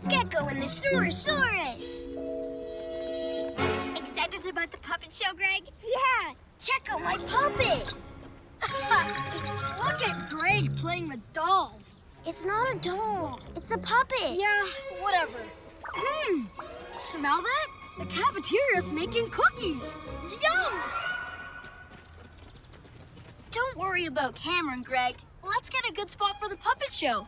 Gekko and the Snorosaurus. Excited about the puppet show, Greg? Yeah! Check out my puppet! Look at Greg playing with dolls. It's not a doll. It's a puppet. Yeah, whatever. Smell that? The cafeteria's making cookies. Yum! Don't worry about Cameron, Greg. Let's get a good spot for the puppet show.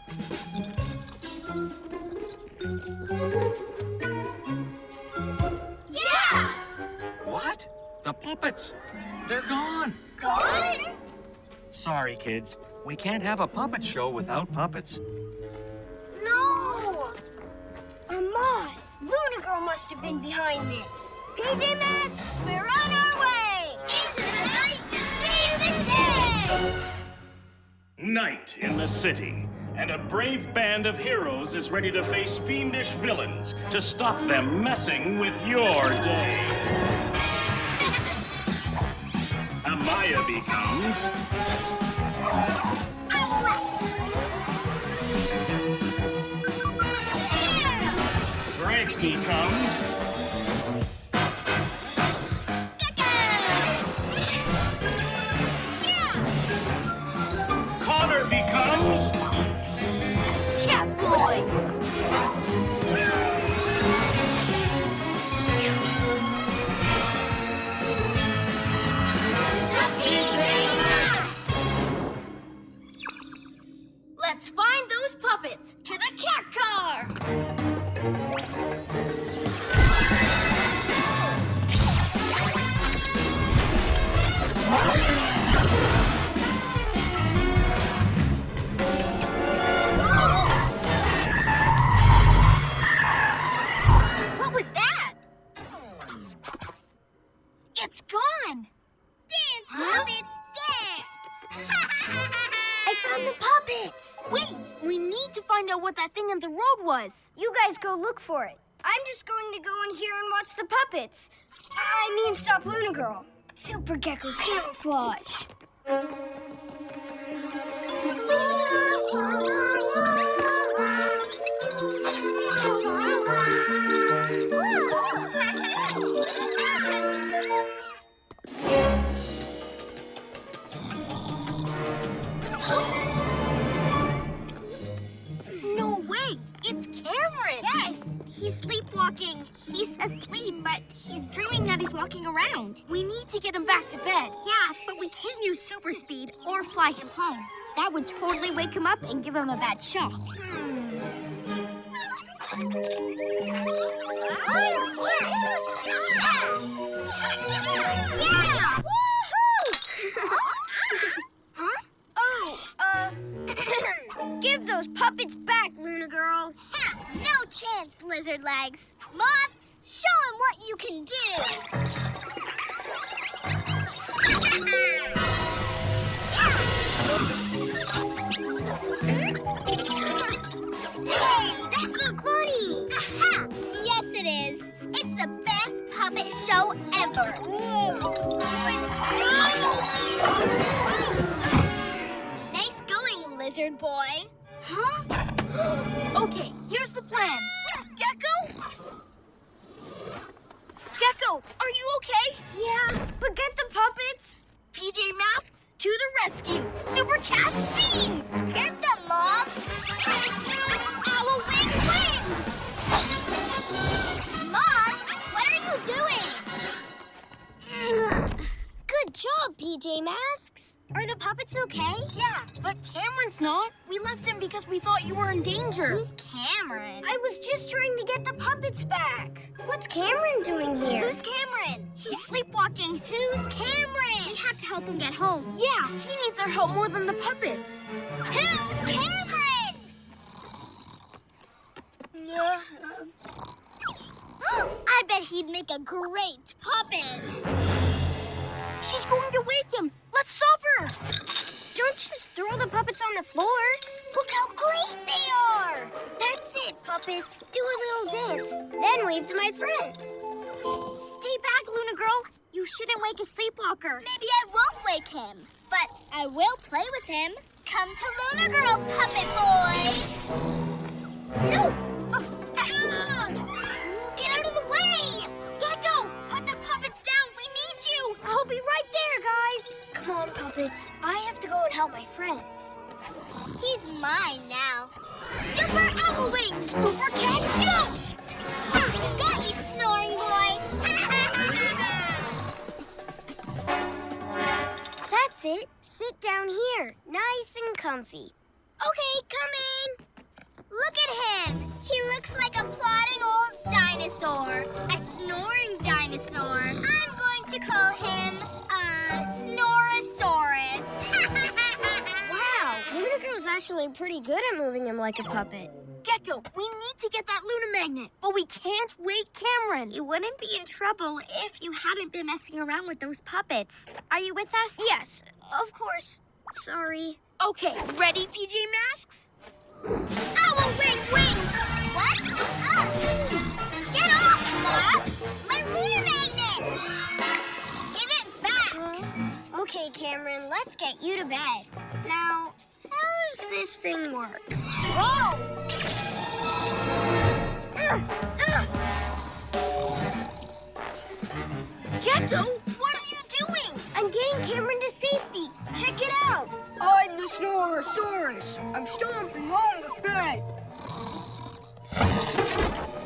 Yeah! What? The puppets? They're gone. Gone? Sorry, kids. We can't have a puppet show without puppets. No! A moth. Luna Girl must have been behind this. PJ Masks, we're on our way! Into the night to save the day! Night in the city, and a brave band of heroes is ready to face fiendish villains to stop them messing with your day. Amaya becomes Owlette! Greg becomes Connor becomes Catboy! Let's find those puppets to the cat car! What was that? It's gone! Dance, puppets, dance! I found the puppets! Wait, we need to find out what that thing in the road was. You guys go look for it. I'm just going to go in here and watch the puppets. I mean, stop Luna Girl. Super Gekko camouflage. No way! It's Cameron! Yes, he's sleepwalking. He's asleep, but he's dreaming that he's walking around. We need to get him back to bed. Yeah, but we can't use super speed or fly him home. That would totally wake him up and give him a bad shock. Yeah! Huh? Oh, give those puppets back, Luna Girl. Ha! No chance, lizard legs. Moths, show him what you can do. Hey, that's not funny. Aha! Yes, it is. It's the best puppet show ever. Nice going, lizard boy. Huh? Okay, here's the plan. Gekko? Gekko, are you okay? Yeah, but get the puppets. PJ Masks, to the rescue. Super Cat Speed! Get them, Mom. Owl Wing Wing! Mom, what are you doing? Good job, PJ Masks. Are the puppets okay? Yeah, but Cameron's not. We left him because we thought you were in danger. Who's Cameron? I was just trying to get the puppets back. What's Cameron doing here? Who's Cameron? He's sleepwalking. Who's Cameron? We have to help him get home. Yeah, he needs our help more than the puppets. Who's Cameron? I bet he'd make a great puppet. She's going to wake him. Let's stop her. Don't just throw the puppets on the floor. Look how great they are. That's it, puppets. Do a little dance, then wave to my friends. Stay back, Luna Girl. You shouldn't wake a sleepwalker. Maybe I won't wake him, but I will play with him. Come to Luna Girl, puppet boy. No. my friends. He's mine now. Super Owl Wings! Super Cat Jump! Got you, snoring boy. That's it. Sit down here, nice and comfy. Okay, come in. Look at him. He looks like a plodding old dinosaur. A snoring dinosaur. I'm going to call him, Snore-A-Saurus. Wow, Luna Girl's actually pretty good at moving him like a puppet. Gekko, we need to get that Luna magnet, but we can't wake Cameron. You wouldn't be in trouble if you hadn't been messing around with those puppets. Are you with us? Yes, of course. Sorry. Okay, ready, PJ Masks? Owl wing wings! What? Oh. Get off, Mox! My lunar magnet! Give it back! Okay, Cameron, let's get you to bed. Now, how does this thing work? Whoa! Gekko, what are you doing? I'm getting Cameron to safety. Check it out. I'm the Snorosaurus. I'm stomping on the bed.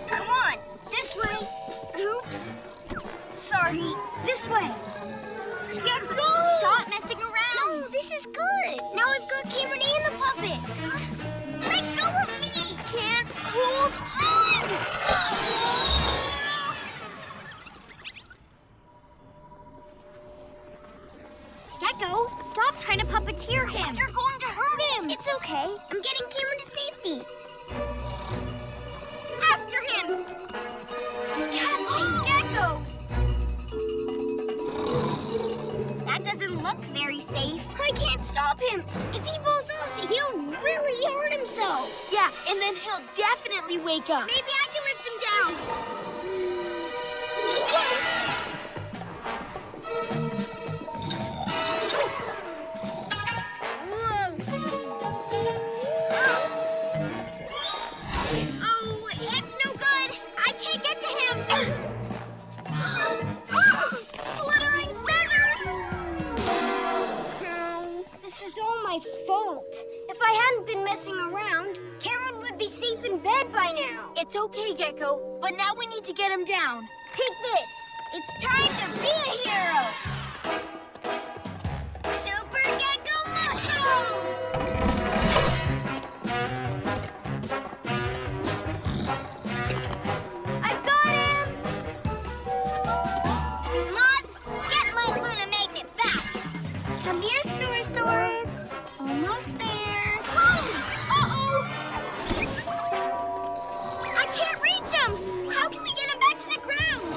Come on, this way. Oops. Sorry, this way. Gekko! Stop messing around! No, this is good. Now I've got Cameron and the puppets. Let go of me! Can't hold on. Gekko, stop trying to puppeteer him. You're going to hurt him! It's okay. I'm getting Cameron to safety. After him! Gasping geckos! That doesn't look very safe. I can't stop him. If he falls off, he'll really hurt himself. Yeah, and then he'll definitely wake up. Maybe I can lift him down. Oh, it's no good. I can't get to him. Fluttering feathers. No, this is all my fault. If I hadn't been messing around, Cameron would be safe in bed by now. It's okay, Gekko, but now we need to get him down. Take this. It's time to be a hero. Super Gekko muscles. I've got him. Mods, get my Luna magnet back. Come here, Snorosaurus. Almost there. Uh-oh. I can't reach him. How can we get him back to the ground?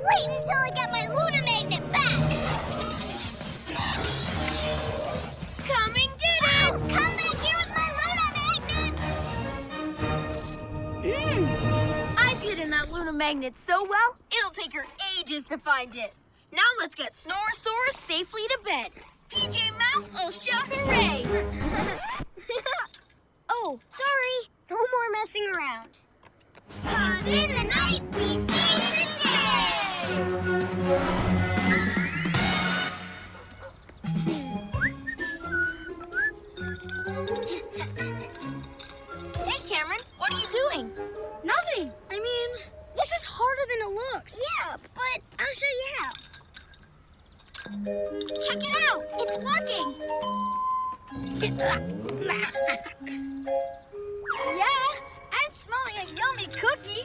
Wait until I get my Luna Magnet back! Come and get it! Come back here with my Luna Magnet! I've hidden that Luna Magnet so well, it'll take her ages to find it. Now let's get Snorosaurus safely to bed. PJ Masks will shout hooray! Oh, sorry. No more messing around. 'Cause in the night we save the day! Hey, Cameron, what are you doing? Nothing. I mean, this is harder than it looks. Yeah, but I'll show you how. Check it out. It's working. Yeah, and smelling a yummy cookie.